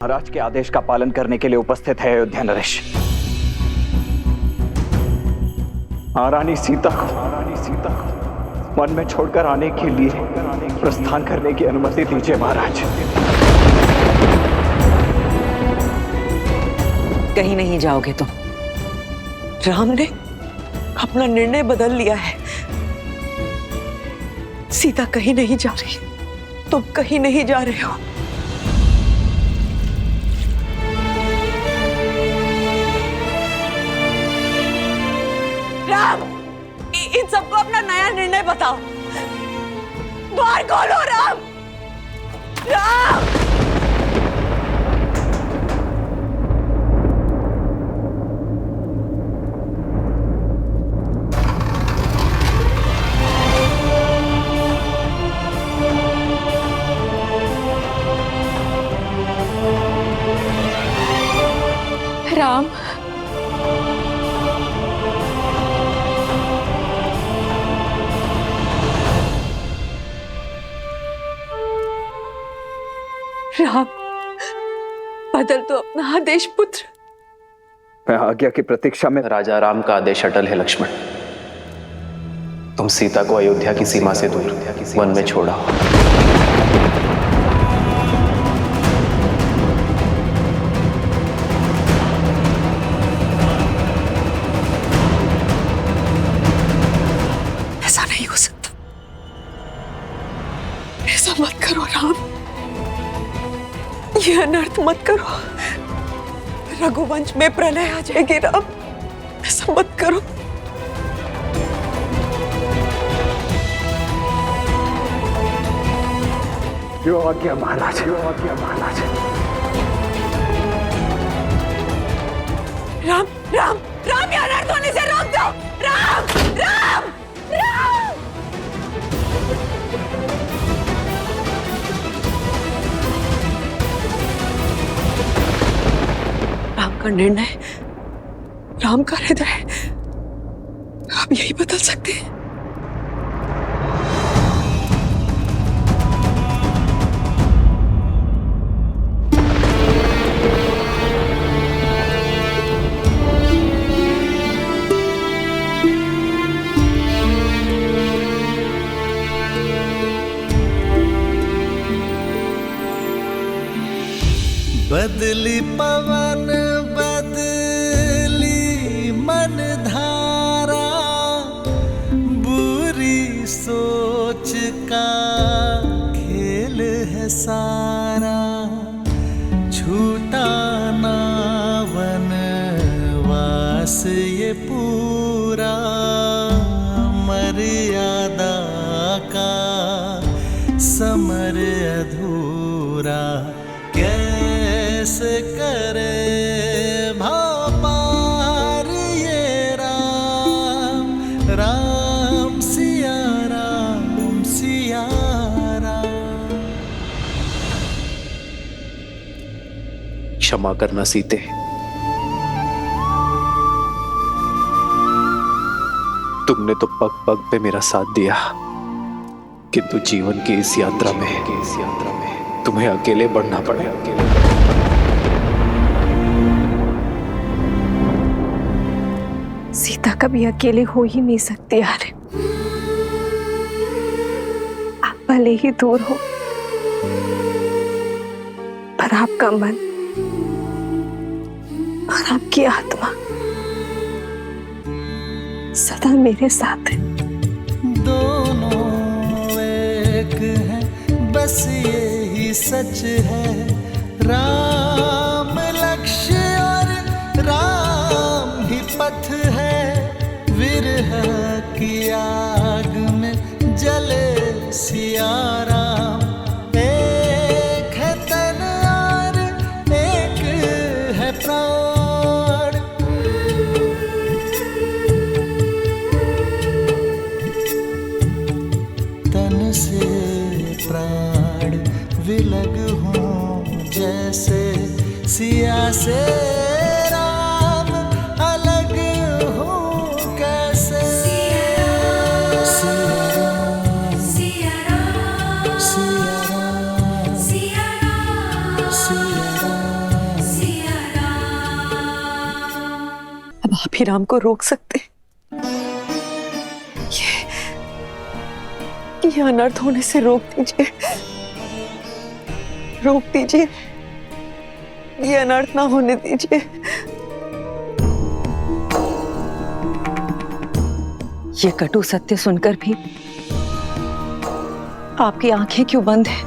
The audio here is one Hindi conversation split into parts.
महाराज के आदेश का पालन करने के लिए उपस्थित है अयोध्या नरेश। महारानी सीता को वन में छोड़कर आने के लिए प्रस्थान करने की अनुमति दीजिए महाराज। कहीं नहीं जाओगे तुम। राम ने अपना निर्णय बदल लिया है। सीता कहीं नहीं जा रही, तुम कहीं नहीं जा रहे हो। राम, इन सबको अपना नया निर्णय बताओ। द्वार खोलो राम। राम, राम, राम, बदल तो अपना आदेश पुत्र। मैं आज्ञा की प्रतीक्षा में। राजा राम का आदेश अटल है लक्ष्मण। तुम सीता को अयोध्या की सीमा से दूर वन में छोड़ा। ऐसा नहीं हो सकता। ऐसा मत करो राम, ये अनर्थ मत करो। रघुवंश में प्रलय आ जाएगी राम, ऐसा मत करो। जो आज्ञा महाराज, जो आज्ञा महाराज। राम, राम, राम, ये अनर्थ होने से रोक दो। राम, राम, राम। राम का निर्णय, राम का हृदय, आप यही बदल सकते हैं। बदली पवन बदली मन धारा, बुरी सोच का खेल है सारा। छूटा ना वनवास ये पूरा, मर्यादा का समर अधूरा। कैसे करे भापार ये राम, राम सिया राम, सिया राम। क्षमा करना सीते। तुमने तो पग पग पे मेरा साथ दिया, किंतु जीवन की इस यात्रा में तुम्हें अकेले बढ़ना पड़े। सीता कभी अकेले हो ही नहीं सकती यार। आप भले ही दूर हो, पर आपका मन और आपकी आत्मा सदा मेरे साथ है। दोनों एक हैं, बस यही सच है। राम लक्ष्य और राम ही पथ है। विरह की आग में जले सिया राम। एक है तन और एक है प्राण। तन से प्राण विलग हों जैसे, सिया से राम अलग हो कैसे। सिया राम, सिया राम, सिया राम, सिया राम, सिया राम। ही राम को रोक सकते। ये अनर्थ होने से रोक दीजिए, रोक दीजिए, ये अनर्थ ना होने दीजिए। ये कटु सत्य सुनकर भी आपकी आंखें क्यों बंद हैं?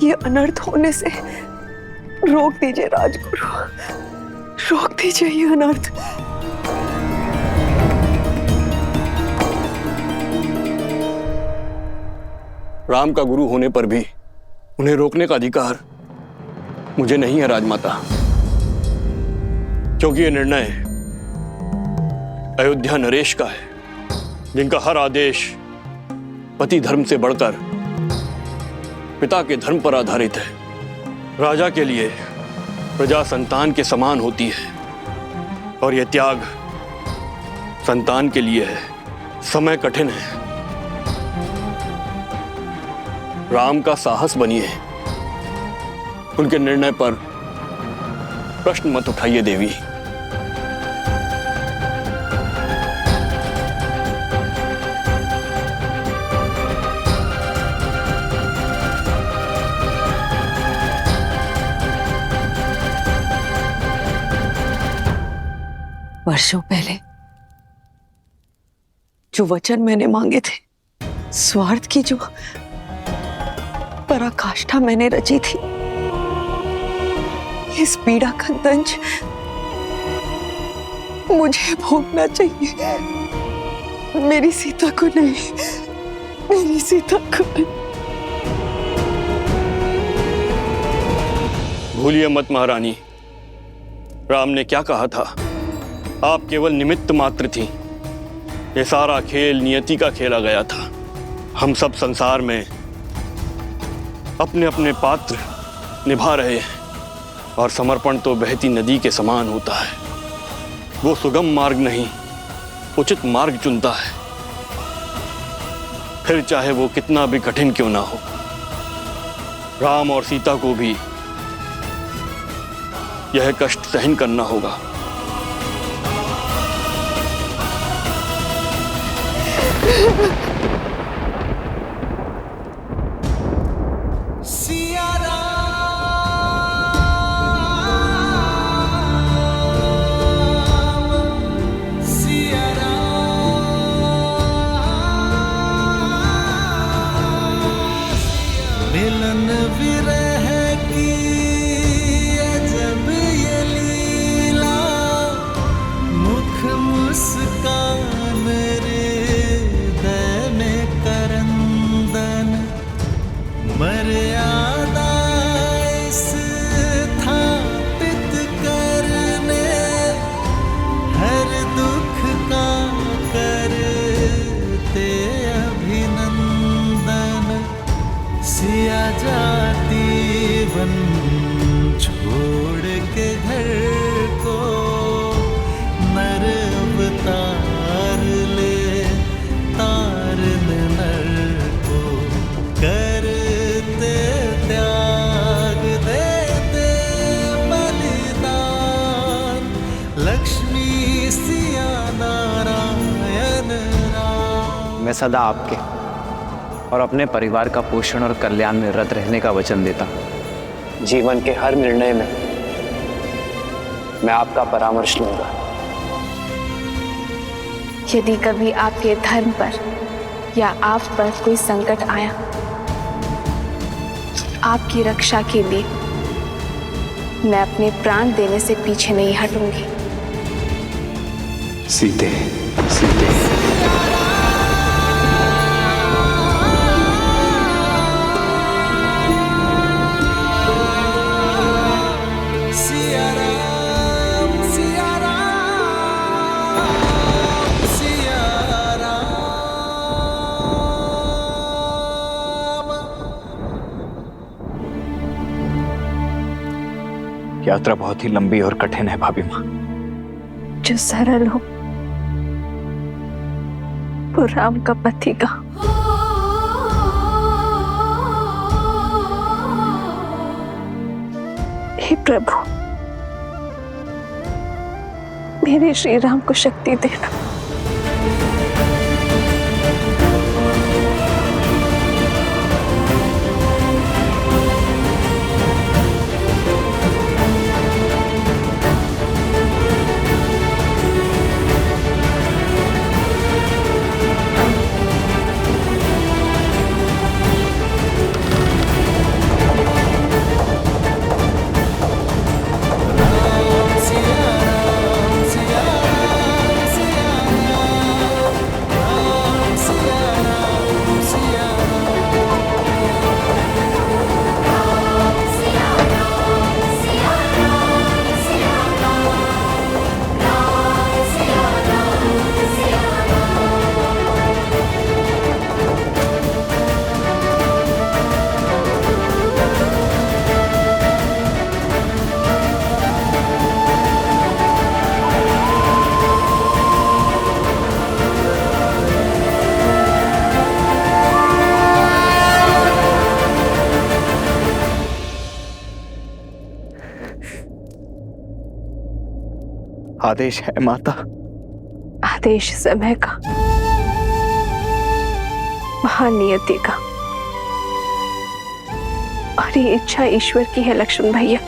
ये अनर्थ होने से रोक दीजिए राजगुरु, रोक दीजिए ये अनर्थ। राम का गुरु होने पर भी उन्हें रोकने का अधिकार मुझे नहीं है राजमाता, क्योंकि यह निर्णय अयोध्या नरेश का है, जिनका हर आदेश पति धर्म से बढ़कर पिता के धर्म पर आधारित है। राजा के लिए प्रजा संतान के समान होती है और यह त्याग संतान के लिए है। समय कठिन है। राम का साहस बनिए, उनके निर्णय पर प्रश्न मत उठाइए देवी। वर्षों पहले जो वचन मैंने मांगे थे, स्वार्थ की जो पराकाष्ठा मैंने रची थी, इस पीड़ा का दंश मुझे भोगना चाहिए, मेरी सीता को नहीं, मेरी सीता को नहीं। भूलिए मत महारानी, राम ने क्या कहा था? आप केवल निमित्त मात्र थी। ये सारा खेल नियति का खेला गया था। हम सब संसार में अपने अपने पात्र निभा रहे हैं और समर्पण तो बहती नदी के समान होता है। वो सुगम मार्ग नहीं, उचित मार्ग चुनता है, फिर चाहे वो कितना भी कठिन क्यों ना हो। राम और सीता को भी यह कष्ट सहन करना होगा। सिया राम, सिया राम, मिलन विरह की अजब ये लीला, मुख मुस्कान हृदय में करंदन, मर्यादा स्थापित करने, हर दुख का करते अभिनंदन, सिया जाती वन छोड़ के घर को, नर अवतार ले तारन नर को, करते त्याग देते बलिदान, लक्ष्मी सिया नारायण राम। मैं सदा आपके और अपने परिवार का पोषण और कल्याण में रत रहने का वचन देता हूँ। जीवन के हर निर्णय में मैं आपका परामर्श लूंगा। यदि कभी आपके धर्म पर या आप पर कोई संकट आया, आपकी रक्षा के लिए मैं अपने प्राण देने से पीछे नहीं हटूंगी। सीते, सीते। सिया राम, सिया राम, सिया राम। यात्रा बहुत ही लंबी और कठिन है भाभी माँ। जो सरल हो वो राम का पति का। हे प्रभु, मेरे श्री राम को शक्ति देना। आदेश है माता। आदेश समय का, महानियति का, और ये इच्छा ईश्वर की है लक्ष्मण भैया।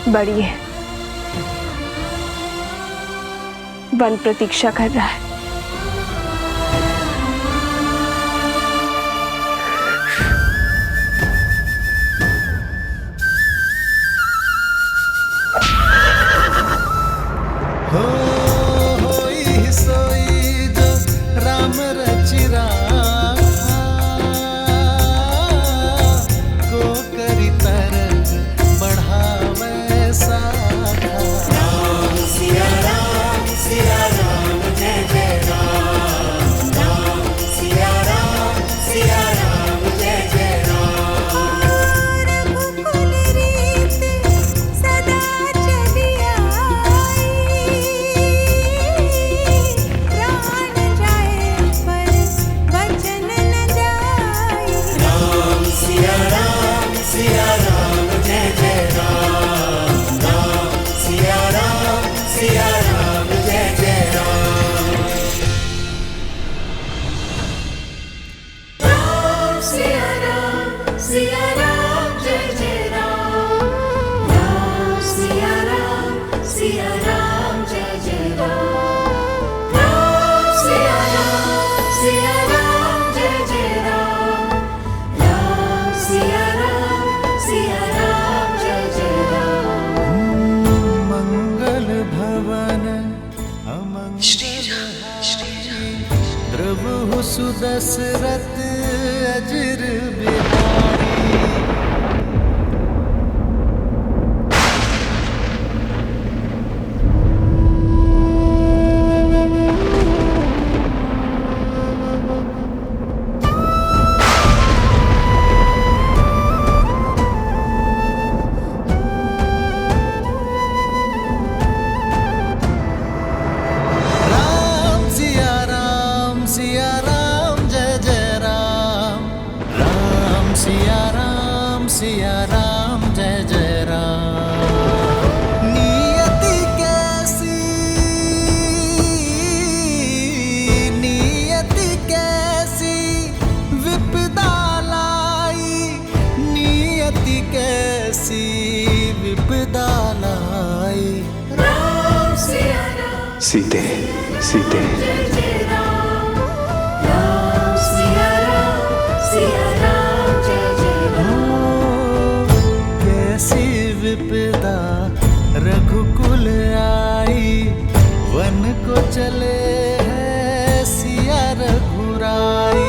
बड़ी है, वन प्रतीक्षा कर रहा है। सुदशरथ अजर बिहारी। सिया राम जय जय राम। नियति कैसी विपदा लाई, नियति कैसी विपदा लाई। राम सिया राम सीते सीते विपदा रघुकुल आई, वन को चले हैं सिया रघुराई।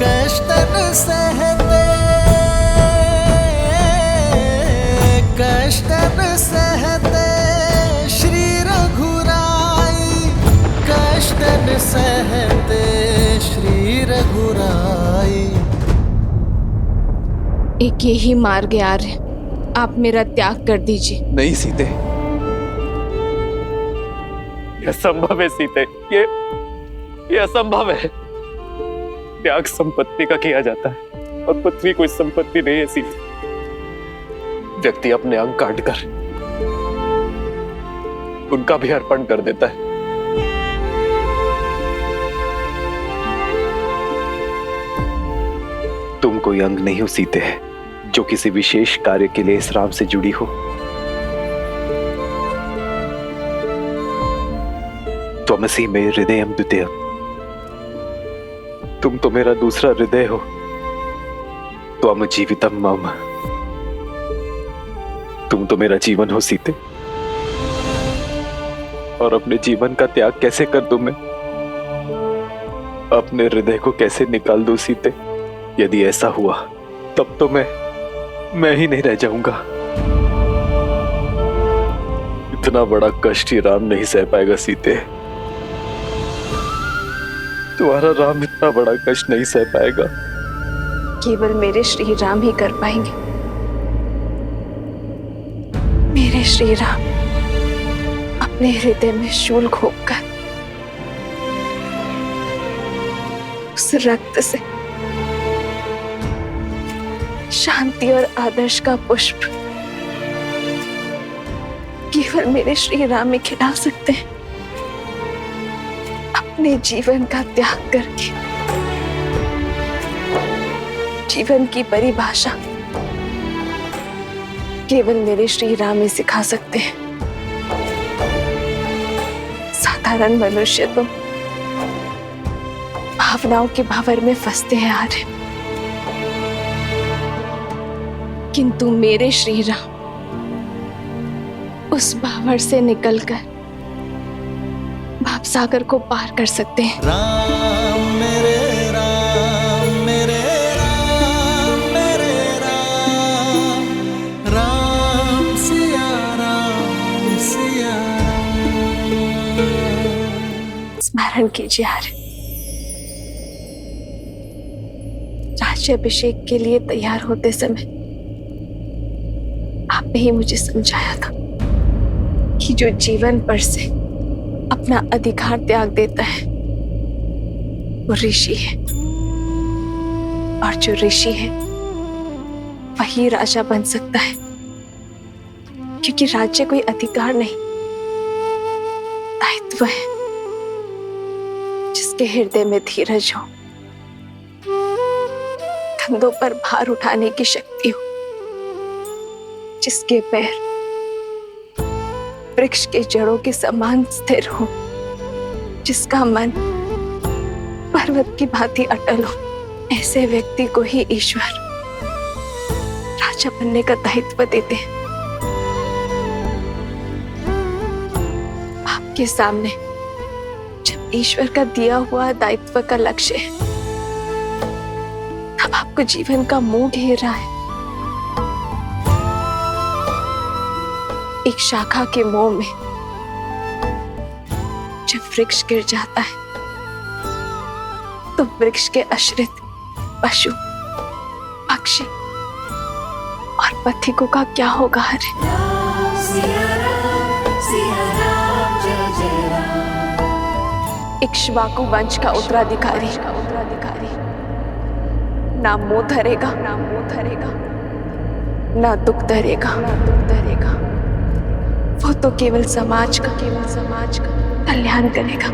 कष्टन सहते श्री रघुराई, कष्टन सहते श्री रघुराई। एक यही मार्ग है आर्य, आप मेरा त्याग कर दीजिए। नहीं सीते, यह संभव है सीते, ये असंभव है। त्याग संपत्ति का किया जाता है और पृथ्वी कोई संपत्ति नहीं है सीते। व्यक्ति अपने अंग काटकर उनका भी अर्पण कर देता है। तुम कोई अंग नहीं हो सीते, जो किसी विशेष कार्य के लिए इस राम से जुड़ी हो। त्वमसि मे हृदयम द्वितीयम, तुम तो मेरा दूसरा हृदय हो। त्वम जीवितम मम, तुम तो मेरा जीवन हो सीते। और अपने जीवन का त्याग कैसे कर दूं मैं? अपने हृदय को कैसे निकाल दूं सीते? यदि ऐसा हुआ तब तो मैं ही नहीं रह जाऊंगा। इतना बड़ा कष्ट ही राम नहीं सह पाएगा सीते। तुम्हारा राम इतना बड़ा कष्ट नहीं सह पाएगा। केवल मेरे श्री राम ही कर पाएंगे। मेरे श्री राम अपने हृदय में शूल घोंपकर उस रक्त से शांति और आदर्श का पुष्प केवल मेरे श्री राम ही खिला सकते हैं। अपने जीवन का त्याग करके जीवन की परिभाषा केवल मेरे श्री राम ही सिखा सकते हैं। साधारण मनुष्य तो भावनाओं के भावर में फंसते हैं आर्य, किंतु मेरे श्री राम उस भावर से निकलकर भावसागर को पार कर सकते हैं। राम मेरे राम मेरे राम मेरे राम, राम सिया राम सिया राम। स्मरण कीजिए आर्य, राज्याभिषेक के लिए तैयार होते समय आपने ही मुझे समझाया था कि जो जीवन पर से अपना अधिकार त्याग देता है वो ऋषि है, और जो ऋषि है वही राजा बन सकता है। क्योंकि राज्य कोई अधिकार नहीं, दायित्व है। जिसके हृदय में धीरज हो, कंधों पर भार उठाने की शक्ति हो, जिसके पैर वृक्ष के जड़ों के समान स्थिर हो, जिसका मन पर्वत की भांति अटल हो, ऐसे व्यक्ति को ही ईश्वर राजा बनने का दायित्व देते हैं। आपके सामने जब ईश्वर का दिया हुआ दायित्व का लक्ष्य है, तब आपको जीवन का मोह घेर रहा है। एक शाखा के मोह में जब वृक्ष गिर जाता है तो वृक्ष के आश्रित पशु, पक्षी और पथिकों का क्या होगा? इक्ष्वाकु वंश का उत्तराधिकारी ना मोह धरेगा, ना दुख धरेगा। वो तो केवल समाज का कल्याण करेगा।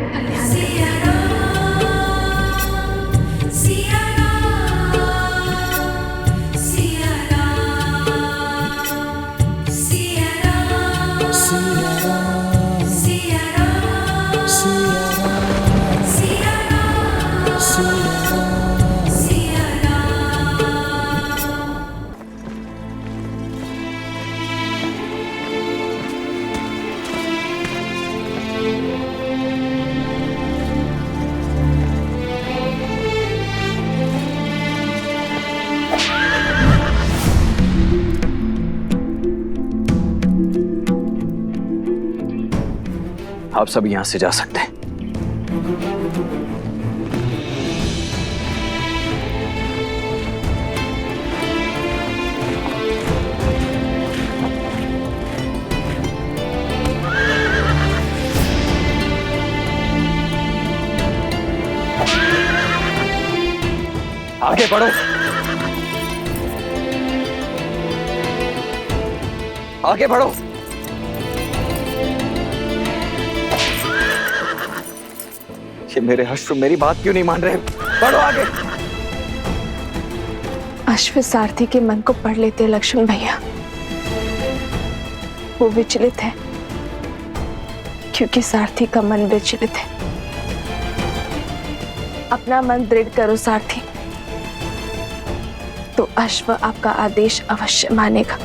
आप सब यहां से जा सकते हैं। आगे बढ़ो, आगे बढ़ो। ये मेरे अश्रु मेरी बात क्यों नहीं मान रहे? बढ़ो आगे। अश्व सारथी के मन को पढ़ लेते लक्ष्मण भैया। वो विचलित है क्योंकि सारथी का मन विचलित है। अपना मन दृढ़ करो सारथी, तो अश्व आपका आदेश अवश्य मानेगा।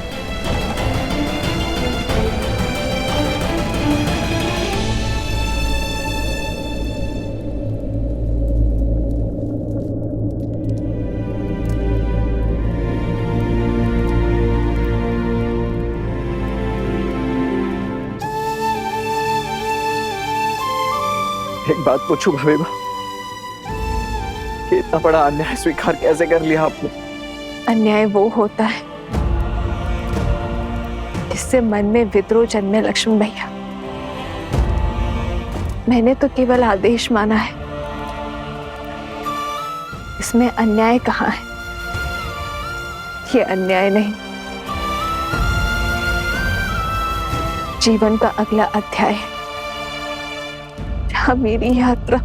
एक बात पूछूं भवेबा, कि इतना बड़ा अन्याय स्वीकार कैसे कर लिया आपने? अन्याय वो होता है जिससे मन में विद्रोह जन्मे लक्ष्मण भैया। मैंने तो केवल आदेश माना है, इसमें अन्याय कहाँ है? ये अन्याय नहीं, जीवन का अगला अध्याय है जहां मेरी यात्रा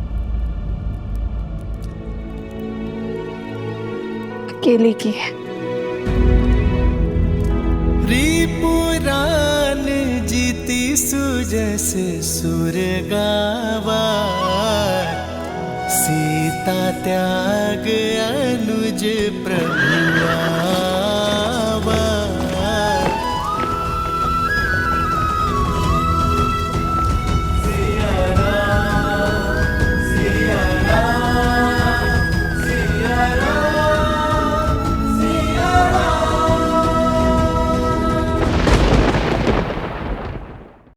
अकेले की है। रिपुरान जीती सुजैसे सुर गावा, सीता त्याग अनुज प्रभु आवा।